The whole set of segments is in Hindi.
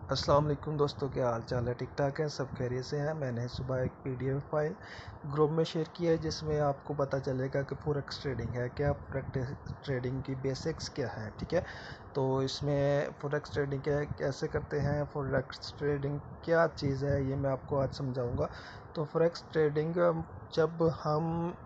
अस्सलाम वालेकुम दोस्तों, क्या हाल चाल है? ठीक ठाक है, सब खैरियत से हैं। मैंने सुबह एक पीडीएफ फाइल ग्रुप में शेयर किया है जिसमें आपको पता चलेगा कि फॉरेक्स ट्रेडिंग है क्या, फॉरेक्स ट्रेडिंग की बेसिक्स क्या है। ठीक है, तो इसमें फॉरेक्स ट्रेडिंग क्या है, कैसे करते हैं, फॉरेक्स ट्रेडिंग क्या चीज़ है, ये मैं आपको आज समझाऊंगा। तो फॉरेक्स ट्रेडिंग जब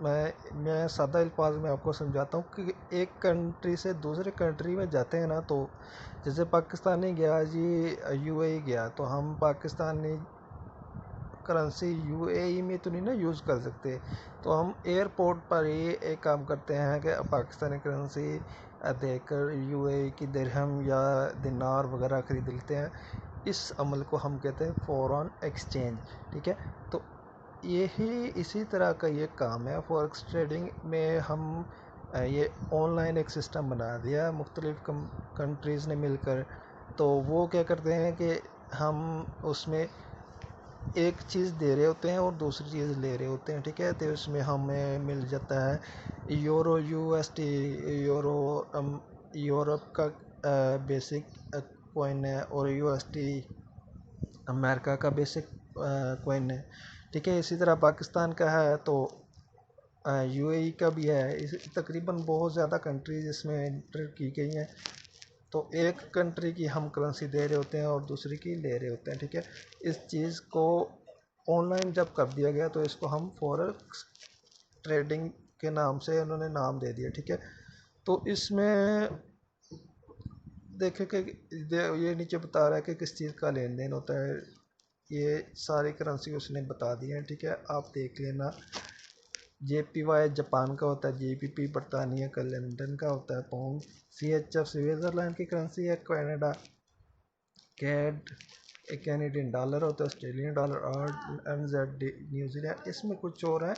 मैं सादा अल्फाज में आपको समझाता हूँ कि एक कंट्री से दूसरे कंट्री में जाते हैं ना, तो जैसे पाकिस्तानी गया जी, यूएई गया, तो हम पाकिस्तानी करेंसी यूएई में तो नहीं ना यूज़ कर सकते। तो हम एयरपोर्ट पर ही एक काम करते हैं कि पाकिस्तानी करेंसी देकर यूएई की दिरहम या दिनार वगैरह ख़रीद लेते हैं। इस अमल को हम कहते हैं फॉरेन एक्सचेंज। ठीक है, तो यही इसी तरह का ये काम है फॉरेक्स ट्रेडिंग में। हम ये ऑनलाइन एक सिस्टम बना दिया है मुख्तलिफ़ कंट्रीज़ ने मिलकर। तो वो क्या करते हैं कि हम उसमें एक चीज़ दे रहे होते हैं और दूसरी चीज़ ले रहे होते हैं। ठीक है, तो इसमें हमें मिल जाता है यूरो यूएसडी। यूरो यूरोप का बेसिक कॉइन है और यूएसडी अमेरिका का बेसिक कॉइन है। ठीक है, इसी तरह पाकिस्तान का है तो यूएई का भी है। इस तकरीबन बहुत ज़्यादा कंट्रीज इसमें एंटर की गई हैं। तो एक कंट्री की हम करेंसी दे रहे होते हैं और दूसरी की ले रहे होते हैं। ठीक है, इस चीज़ को ऑनलाइन जब कर दिया गया तो इसको हम फॉरेक्स ट्रेडिंग के नाम से उन्होंने नाम दे दिया। ठीक है, तो इसमें देखें कि ये नीचे बता रहा है कि किस चीज़ का लेन देन होता है। ये सारी करेंसी उसने बता दी है। ठीक है, आप देख लेना। JPY जापान का होता है, JPP बरतानिया का, लंदन का होता है पाउंड, CHF स्विट्ज़रलैंड की करेंसी है, कनाडा कैड एक कैनेडियन डॉलर होता है, ऑस्ट्रेलियन डॉलर और NZ न्यूजीलैंड। इसमें कुछ और है,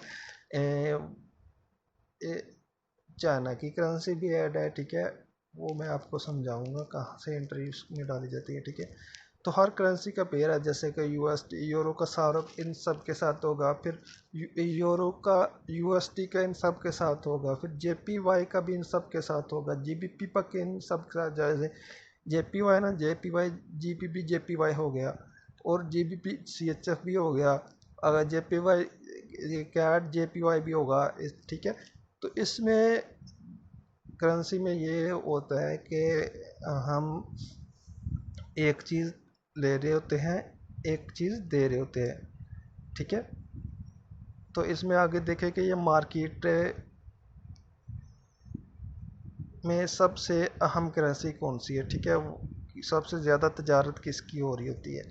चाइना की करेंसी भी ऐड है। ठीक है, वो मैं आपको समझाऊंगा कहाँ से एंट्री में डाली जाती है। ठीक है, तो हर करेंसी का पेयर है, जैसे कि USD यूरो का सारफ इन सब के साथ होगा, फिर यूरो का USD का इन सब के साथ होगा, फिर JPY का भी इन सब के साथ होगा, GBP का इन सब के साथ। जैसे JPY ना, JPY GBP JPY हो गया और GBP CHF भी हो गया। अगर JPY कैट JPY भी होगा। ठीक है, तो इसमें करेंसी में ये होता है कि हम एक चीज़ ले रहे होते हैं, एक चीज़ दे रहे होते हैं। ठीक है, तो इसमें आगे देखें कि ये मार्केट में सबसे अहम करेंसी कौन सी है। ठीक है, सबसे ज़्यादा तजारत किसकी हो रही होती है,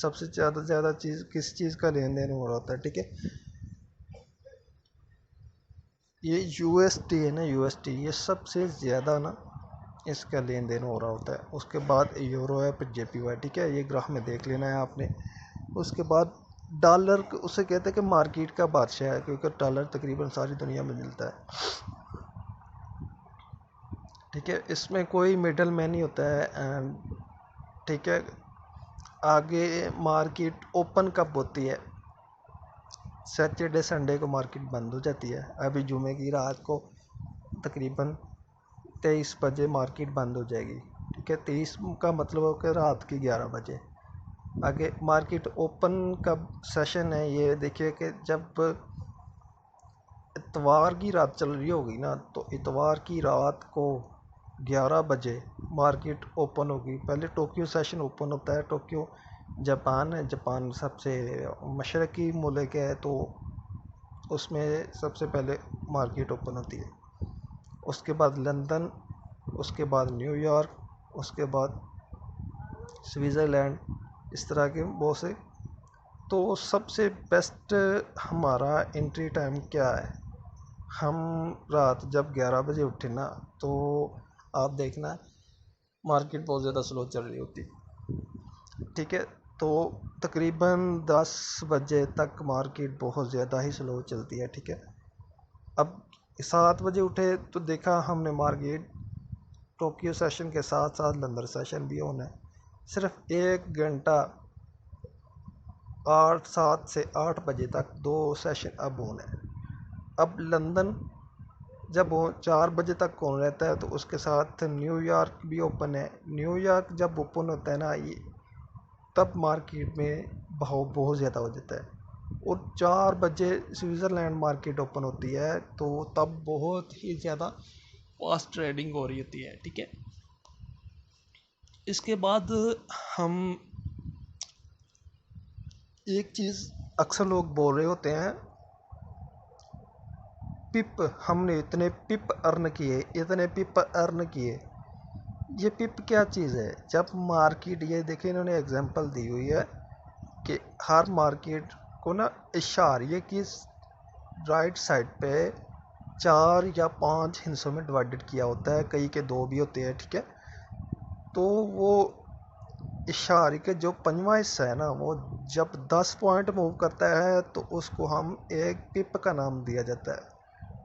सबसे ज़्यादा चीज़ किस चीज़ का लेन देन हो रहा होता है। ठीक है, ये USD है ना, USD ये सबसे ज़्यादा ना इसका लेन देन हो रहा होता है। उसके बाद यूरो है, फिर JPY। ठीक है, ये ग्राफ में देख लेना है आपने। उसके बाद डॉलर उसे कहते हैं कि मार्केट का बादशाह है, क्योंकि डॉलर तकरीबन सारी दुनिया में मिलता है। ठीक है, इसमें कोई मिडल मैन नहीं होता है। एंड ठीक है, आगे मार्केट ओपन कब होती है? सैटरडे संडे को मार्केट बंद हो जाती है। अभी जुमे की रात को तकरीबन 23 बजे मार्केट बंद हो जाएगी। ठीक है, 23 का मतलब हो कि रात की 11 बजे। आगे मार्केट ओपन कब सेशन है, ये देखिए कि जब इतवार की रात चल रही होगी ना, तो इतवार की रात को 11 बजे मार्केट ओपन होगी। पहले टोक्यो सेशन ओपन होता है। टोक्यो जापान है, जापान सबसे मशरक़ी मुल्क है, तो उसमें सबसे पहले मार्केट ओपन होती है। उसके बाद लंदन, उसके बाद न्यूयॉर्क, उसके बाद स्विट्ज़रलैंड, इस तरह के बहुत से। तो सबसे बेस्ट हमारा एंट्री टाइम क्या है? हम रात जब 11 बजे उठे ना, तो आप देखना मार्केट बहुत ज़्यादा स्लो चल रही होती। ठीक है, तो तकरीबन 10 बजे तक मार्केट बहुत ज़्यादा ही स्लो चलती है। ठीक है, अब 7 बजे उठे तो देखा हमने मार्केट टोक्यो सेशन के साथ साथ लंदन सेशन भी होना है। सिर्फ 1 घंटा 7 से 8 बजे तक 2 सेशन अब होना है। अब लंदन जब 4 बजे तक कौन रहता है, तो उसके साथ न्यूयॉर्क भी ओपन है। न्यूयॉर्क जब ओपन होता है ना, ये तब मार्केट में भाव बहुत ज़्यादा हो जाता है। और 4 बजे स्विट्ज़रलैंड मार्केट ओपन होती है, तो तब बहुत ही ज़्यादा फास्ट ट्रेडिंग हो रही होती है। ठीक है, इसके बाद हम एक चीज़ अक्सर लोग बोल रहे होते हैं, पिप, हमने इतने पिप अर्न किए, इतने पिप अर्न किए। ये पिप क्या चीज़ है? जब मार्केट, ये देखिए इन्होंने एग्जांपल दी हुई है कि हर मार्केट को ना इशारे की राइट साइड पे 4 या 5 हिस्सों में डिवाइडेड किया होता है, कई के 2 भी होते हैं। ठीक है, तो वो इशारे के जो 5वां हिस्सा है ना, वो जब 10 पॉइंट मूव करता है तो उसको हम एक पिप का नाम दिया जाता है।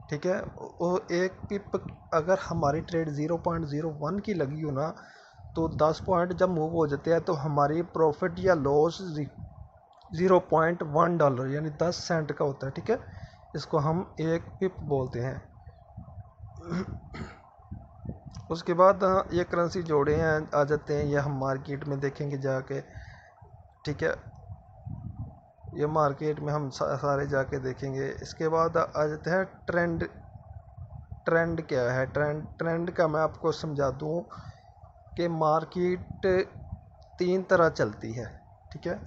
ठीक है, वो एक पिप अगर हमारी ट्रेड 0.01 की लगी हो ना, तो 10 पॉइंट जब मूव हो जाते हैं तो हमारी प्रॉफिट या लॉस $0.1 यानी 10 सेंट का होता है। ठीक है, इसको हम एक पिप बोलते हैं। उसके बाद ये करेंसी जोड़े हैं आ जाते हैं, ये हम मार्केट में देखेंगे जाके। ठीक है, ये मार्केट में हम सारे जाके देखेंगे। इसके बाद आ जाते हैं ट्रेंड। ट्रेंड क्या है? ट्रेंड का मैं आपको समझा दूं कि मार्केट 3 तरह चलती है। ठीक है,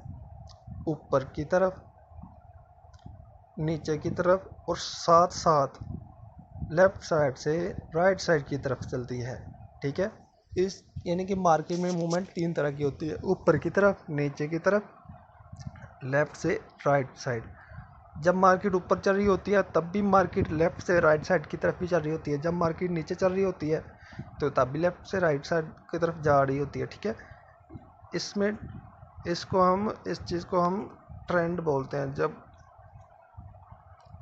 ऊपर की तरफ, नीचे की तरफ और साथ साथ लेफ्ट साइड से राइट साइड की तरफ चलती है। ठीक है, इस यानी कि मार्केट में मूवमेंट 3 तरह की होती है, ऊपर की तरफ, नीचे की तरफ, लेफ्ट से राइट साइड। जब मार्केट ऊपर चल रही होती है तब भी मार्केट लेफ्ट से राइट साइड की तरफ ही चल रही होती है, जब मार्केट नीचे चल रही होती है तो तब भी लेफ्ट से राइट साइड की तरफ जा रही होती है। ठीक है, इसमें इस चीज़ को हम ट्रेंड बोलते हैं। जब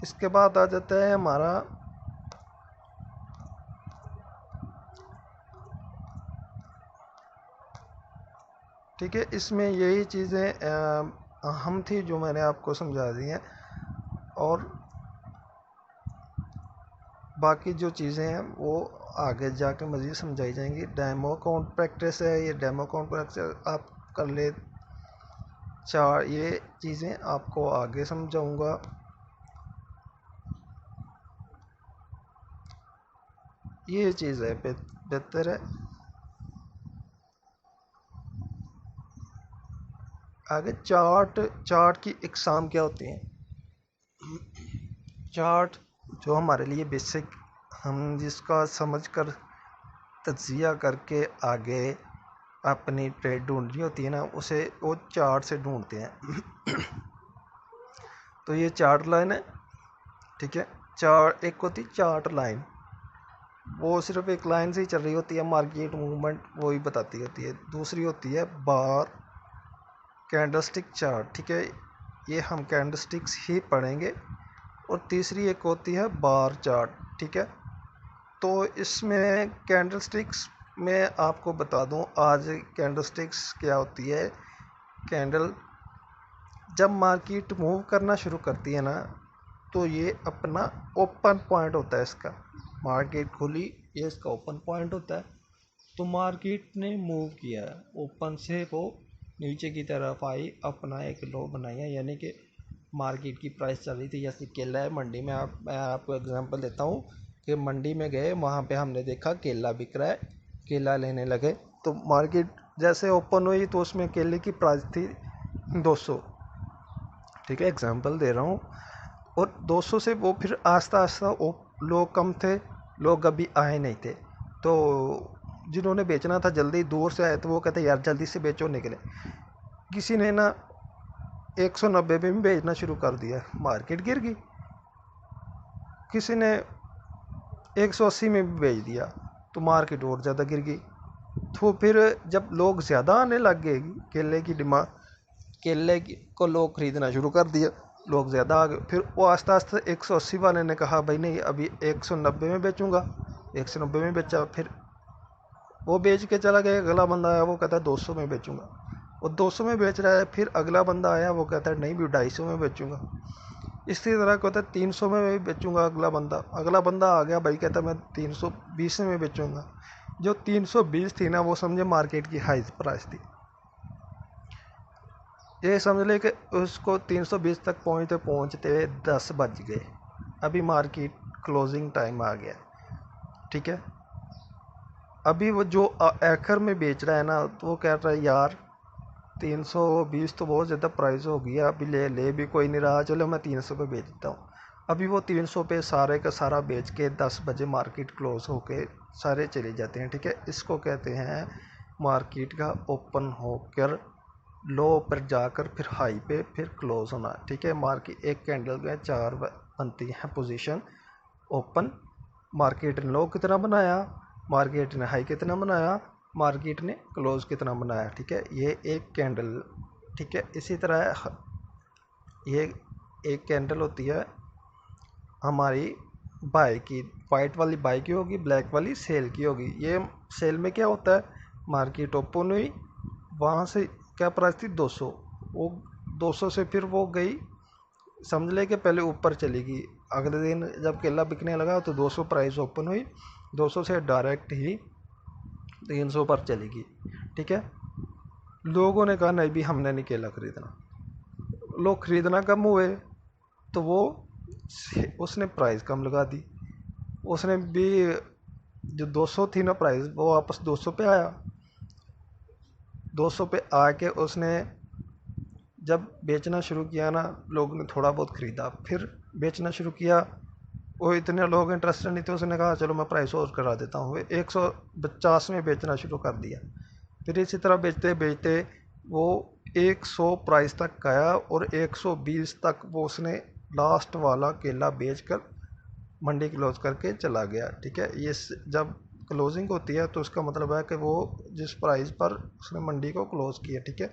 इसके बाद आ जाता है हमारा ठीक है, इसमें यही चीज़ें अहम थी जो मैंने आपको समझा दी हैं, और बाकी जो चीज़ें हैं वो आगे जाके मज़ीद समझाई जाएंगी। डेमो अकाउंट प्रैक्टिस है, ये डेमो अकाउंट प्रैक्टिस आप कर ले। ये चीज़ें आपको आगे समझाऊंगा। ये चीज़ है बेहतर है। आगे चार्ट की इकसाम क्या होती हैं? चार्ट जो हमारे लिए बेसिक, हम जिसका समझकर तज्जिया करके आगे अपनी ट्रेड ढूंढनी होती है ना, उसे वो चार्ट से ढूंढते हैं। तो ये चार्ट लाइन है। ठीक है, एक होती चार्ट लाइन, वो सिर्फ एक लाइन से ही चल रही होती है, मार्केट मूवमेंट वो ही बताती होती है। दूसरी होती है बार कैंडलस्टिक चार्ट। ठीक है, ये हम कैंडलस्टिक्स ही पढ़ेंगे। और तीसरी एक होती है बार चार्ट। ठीक है, तो इसमें कैंडलस्टिक्स में आपको बता दूं आज कैंडलस्टिक्स क्या होती है। कैंडल जब मार्केट मूव करना शुरू करती है ना, तो ये अपना ओपन पॉइंट होता है इसका। मार्केट खुली, ये इसका ओपन पॉइंट होता है। तो मार्केट ने मूव किया, ओपन से वो नीचे की तरफ आई, अपना एक लो बनाया, यानी कि मार्केट की प्राइस चल रही थी जैसे केला है मंडी में। मैं आपको एग्जांपल देता हूँ कि मंडी में गए, वहाँ पे हमने देखा केला बिक रहा है, केला लेने लगे। तो मार्केट जैसे ओपन हुई तो उसमें केले की प्राइस थी 200। ठीक है, एग्जांपल दे रहा हूँ। और 200 से वो फिर आस्ता आस्ता लोग कम थे, लोग अभी आए नहीं थे, तो जिन्होंने बेचना था जल्दी दूर से आए, तो वो कहते यार जल्दी से बेचो निकले। किसी ने ना 190 में भी बेचना शुरू कर दिया, मार्केट गिर गई। किसी ने 180 में भी बेच दिया, तो मार्केट और ज़्यादा गिर गई। तो फिर जब लोग ज़्यादा आने लग गए, केले की डिमांड, केले को लोग ख़रीदना शुरू कर दिया, लोग ज़्यादा आ गए। फिर वो आस्ता आस्ता 180 वाले ने कहा भाई नहीं अभी 190 में बेचूंगा, 190 में बेचा, फिर वो बेच के चला गया। अगला बंदा आया, वो कहता है 200 में बेचूंगा, वो 200 में बेच रहा है। फिर अगला बंदा आया, वो कहता है नहीं भी 250 में बेचूंगा। इसी तरह कहता है 300 में भी बेचूंगा। अगला बंदा आ गया, भाई कहता है मैं 320 में बेचूंगा। जो 320 थी ना, वो समझे मार्केट की हाई प्राइस थी। ये समझ ले कि उसको 320 तक पहुँचते पहुँचते 10 बज गए। अभी मार्केट क्लोजिंग टाइम आ गया, ठीक है। अभी वो जो आखिर में बेच रहा है ना, तो वो कह रहा है यार 320 तो बहुत ज़्यादा प्राइस हो गया, अभी ले भी कोई नहीं रहा, चलो मैं 300 पे बेच देता हूँ। अभी वो 300 पे सारे का सारा बेच के 10 बजे मार्केट क्लोज होके सारे चले जाते हैं, ठीक है। इसको कहते हैं मार्केट का ओपन होकर लो पर जाकर फिर हाई पे फिर क्लोज होना, ठीक है। मार्केट एक कैंडल में 4 बनती है पोजीशन। ओपन, मार्केट ने लो कितना बनाया, मार्केट ने हाई कितना बनाया, मार्केट ने क्लोज कितना बनाया, ठीक है। ये एक कैंडल, ठीक है। इसी तरह ये एक कैंडल होती है हमारी बाय की, वाइट वाली बाय की होगी, ब्लैक वाली सेल की होगी। ये सेल में क्या होता है, मार्केट ओपन हुई, वहाँ से क्या प्राइस थी 200, वो 200 से फिर वो गई, समझ ले कि पहले ऊपर चली गई। अगले दिन जब केला बिकने लगा तो 200 प्राइस ओपन हुई, 200 से डायरेक्ट ही 300 पर चली गई, ठीक है। लोगों ने कहा नहीं भी हमने नहीं केला खरीदना, लोग खरीदना कम हुए तो वो उसने प्राइस कम लगा दी। उसने भी जो 200 थी ना प्राइस, वो वापस 200 पे आया। 200 पे आके उसने जब बेचना शुरू किया ना, लोग ने थोड़ा बहुत ख़रीदा, फिर बेचना शुरू किया। वो इतने लोग इंटरेस्टेड नहीं थे, उसने कहा चलो मैं प्राइस और करा देता हूँ, 150 में बेचना शुरू कर दिया। फिर इसी तरह बेचते बेचते वो 100 प्राइस तक आया और 120 तक वो उसने लास्ट वाला केला बेचकर मंडी क्लोज करके चला गया, ठीक है। ये जब क्लोजिंग होती है तो उसका मतलब है कि वो जिस प्राइस पर उसने मंडी को क्लोज किया, ठीक है।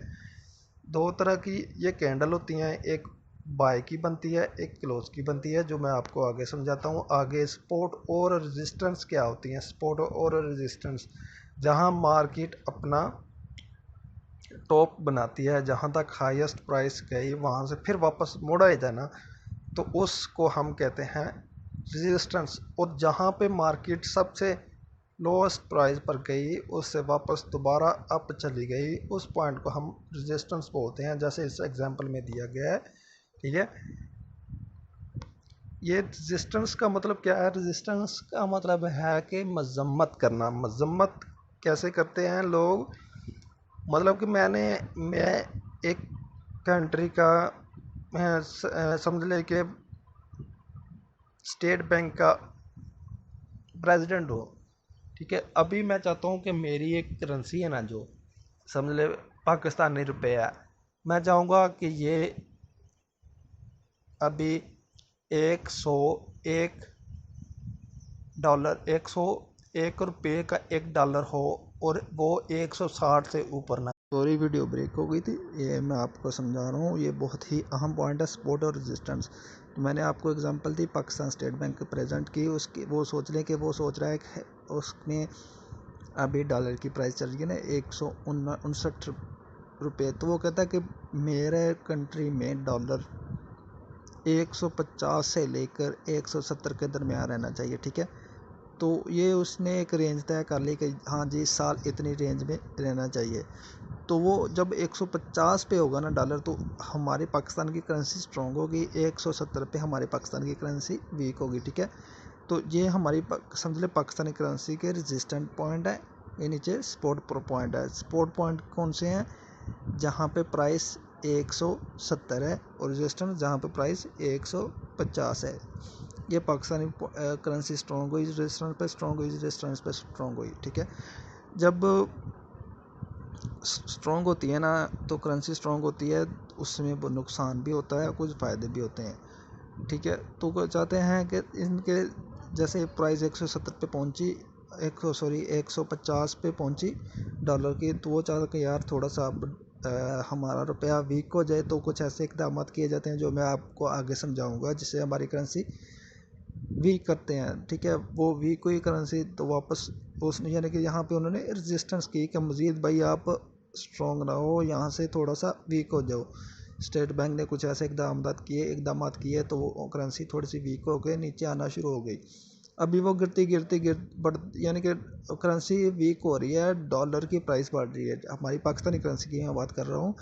दो तरह की ये कैंडल होती हैं, एक बाय की बनती है, एक क्लोज की बनती है, जो मैं आपको आगे समझाता हूँ। आगे सपोर्ट और रेजिस्टेंस क्या होती हैं, सपोर्ट और रेजिस्टेंस जहाँ मार्केट अपना टॉप बनाती है, जहाँ तक हाईएस्ट प्राइस गई वहाँ से फिर वापस मुड़ आए जाए ना, तो उसको हम कहते हैं रेजिस्टेंस। और जहाँ पे मार्केट सबसे लोएस्ट प्राइस पर गई, उससे वापस दोबारा अप चली गई, उस पॉइंट को हम रेजिस्टेंस बोलते हैं, जैसे इस एग्जांपल में दिया गया है, ठीक है। ये रेजिस्टेंस का मतलब क्या है, रेजिस्टेंस का मतलब है कि मजम्मत करना। मजम्मत कैसे करते हैं लोग, मतलब कि मैं एक कंट्री का समझ ले कि स्टेट बैंक का प्रेसिडेंट हो, ठीक है। अभी मैं चाहता हूँ कि मेरी एक करेंसी है ना, जो समझ ले पाकिस्तानी रुपया, मैं चाहूँगा कि ये अभी 101 डॉलर, 101 रुपये का $1 हो और वो 160 से ऊपर ना। सॉरी वीडियो ब्रेक हो गई थी, ये मैं आपको समझा रहा हूँ, ये बहुत ही अहम पॉइंट है, सपोर्ट और रेजिस्टेंस। तो मैंने आपको एग्जांपल दी पाकिस्तान स्टेट बैंक के प्रेजेंट की, उसकी वो सोच लें कि वो सोच रहा है कि उसमें अभी डॉलर की प्राइस चल रही है ना 159 रुपये, तो वो कहता है कि मेरे कंट्री में डॉलर 150 से लेकर 170 के दरमियान रहना चाहिए, ठीक है। तो ये उसने एक रेंज तय कर ली कि हाँ जी इस साल इतनी रेंज में रहना चाहिए। तो वो जब 150 पे होगा ना डॉलर, तो हमारी पाकिस्तान की करेंसी स्ट्रॉन्ग होगी, 170 पे हमारी पाकिस्तान की करेंसी वीक होगी, ठीक है। तो ये हमारी समझ ले पाकिस्तानी करेंसी के रेजिस्टेंट पॉइंट है, ये नीचे सपोर्ट पॉइंट है। सपोर्ट पॉइंट कौन से हैं, जहाँ पे प्राइस 170 है, और रेजिस्टेंस जहाँ पे प्राइस 150 है। ये पाकिस्तानी करेंसी स्ट्रॉन्ग हुई, रेजिस्टेंस पे स्ट्रॉन्ग हुई, रेजिस्टेंस पे स्ट्रॉन्ग हुई, ठीक है। जब स्ट्रॉन्ग होती है ना, तो करेंसी स्ट्रॉन्ग होती है, उसमें नुकसान भी होता है, कुछ फ़ायदे भी होते हैं, ठीक है। तो चाहते हैं कि इनके जैसे प्राइस 170 पे पहुंची, 150 पे पहुंची डॉलर की, तो वो चाहते कि यार थोड़ा सा हमारा रुपया वीक हो जाए, तो कुछ ऐसे इकदाम किए जाते हैं जो मैं आपको आगे समझाऊंगा, जिससे हमारी करेंसी वीक करते हैं, ठीक है। वो वीक हुई करेंसी तो वापस उसने, यानी कि यहाँ पे उन्होंने रेजिस्टेंस की कि मज़ीद भाई आप स्ट्रॉन्ग ना हो, यहाँ से थोड़ा सा वीक हो जाओ। स्टेट बैंक ने कुछ ऐसे इकदाम किए तो वो करेंसी थोड़ी सी वीक हो गई, नीचे आना शुरू हो गई। अभी वो गिरती गिरती बढ़, यानी कि करेंसी वीक हो रही है, डॉलर की प्राइस बढ़ रही है। हमारी पाकिस्तानी करेंसी की मैं बात कर रहा हूँ,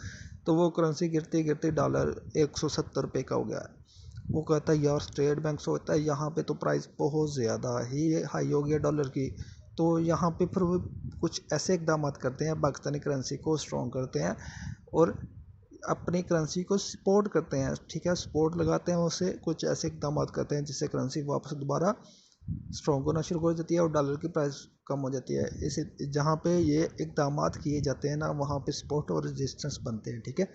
तो वो करेंसी गिरती गिरती डॉलर 170 रुपये का हो गया है। वो कहता है यार स्टेट बैंक से होता है, यहाँ पे तो प्राइस बहुत ज़्यादा ही हाई हो गया डॉलर की। तो यहाँ पे फिर वो कुछ ऐसे इकदाम करते हैं, पाकिस्तानी करेंसी को स्ट्रॉन्ग करते हैं और अपनी करेंसी को सपोर्ट करते हैं, ठीक है, सपोर्ट लगाते हैं उसे, कुछ ऐसे इकदाम करते हैं जिससे करेंसी वापस दोबारा स्ट्रॉन्ग होना शुरू हो जाती है और डॉलर की प्राइस कम हो जाती है। इसे जहाँ पे ये इकदाम किए जाते हैं ना, वहाँ पे सपोर्ट और रेजिस्टेंस बनते हैं, ठीक है।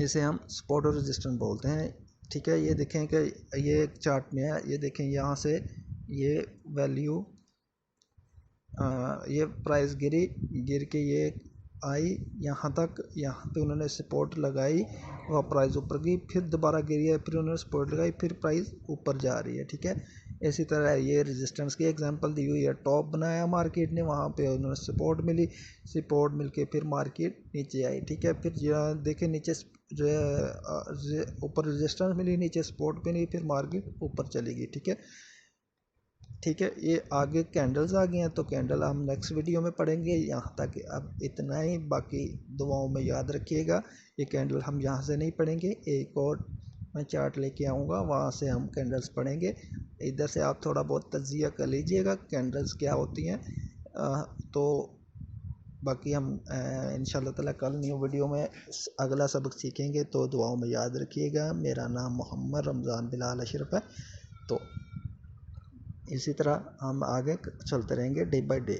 इसे हम सपोर्ट और रेजिस्टेंस बोलते हैं, ठीक है। ये देखें कि ये एक चार्ट में है, ये देखें यहाँ से ये वैल्यू, ये प्राइस गिर के ये आई यहाँ तक, यहाँ पे उन्होंने सपोर्ट लगाई और प्राइस ऊपर गई, फिर दोबारा गिरी है, फिर उन्होंने सपोर्ट लगाई, फिर प्राइस ऊपर जा रही है, ठीक है। इसी तरह ये रेजिस्टेंस की एग्जांपल दी हुई है, टॉप बनाया मार्केट ने, वहाँ पे उन्होंने सपोर्ट मिली, सपोर्ट मिलके फिर मार्केट नीचे आई, ठीक है। फिर देखें नीचे जो है ऊपर रेजिस्टेंस मिली, नीचे सपोर्ट मिली, फिर मार्केट ऊपर चली गई, ठीक है। ठीक है, ये आगे कैंडल्स आ गए हैं, तो कैंडल हम नेक्स्ट वीडियो में पढ़ेंगे। यहाँ तक अब इतना ही, बाकी दुआओं में याद रखिएगा। ये कैंडल हम यहाँ से नहीं पढ़ेंगे, एक और मैं चार्ट लेके आऊँगा, वहाँ से हम कैंडल्स पढ़ेंगे। इधर से आप थोड़ा बहुत तज्जिया कर लीजिएगा कैंडल्स क्या होती हैं। तो बाकी हम इंशाल्लाह ताला कल न्यू वीडियो में अगला सबक सीखेंगे। तो दुआओं में याद रखिएगा। मेरा नाम मोहम्मद रमज़ान बिलाल अशरफ है। तो इसी तरह हम आगे चलते रहेंगे डे बाय डे।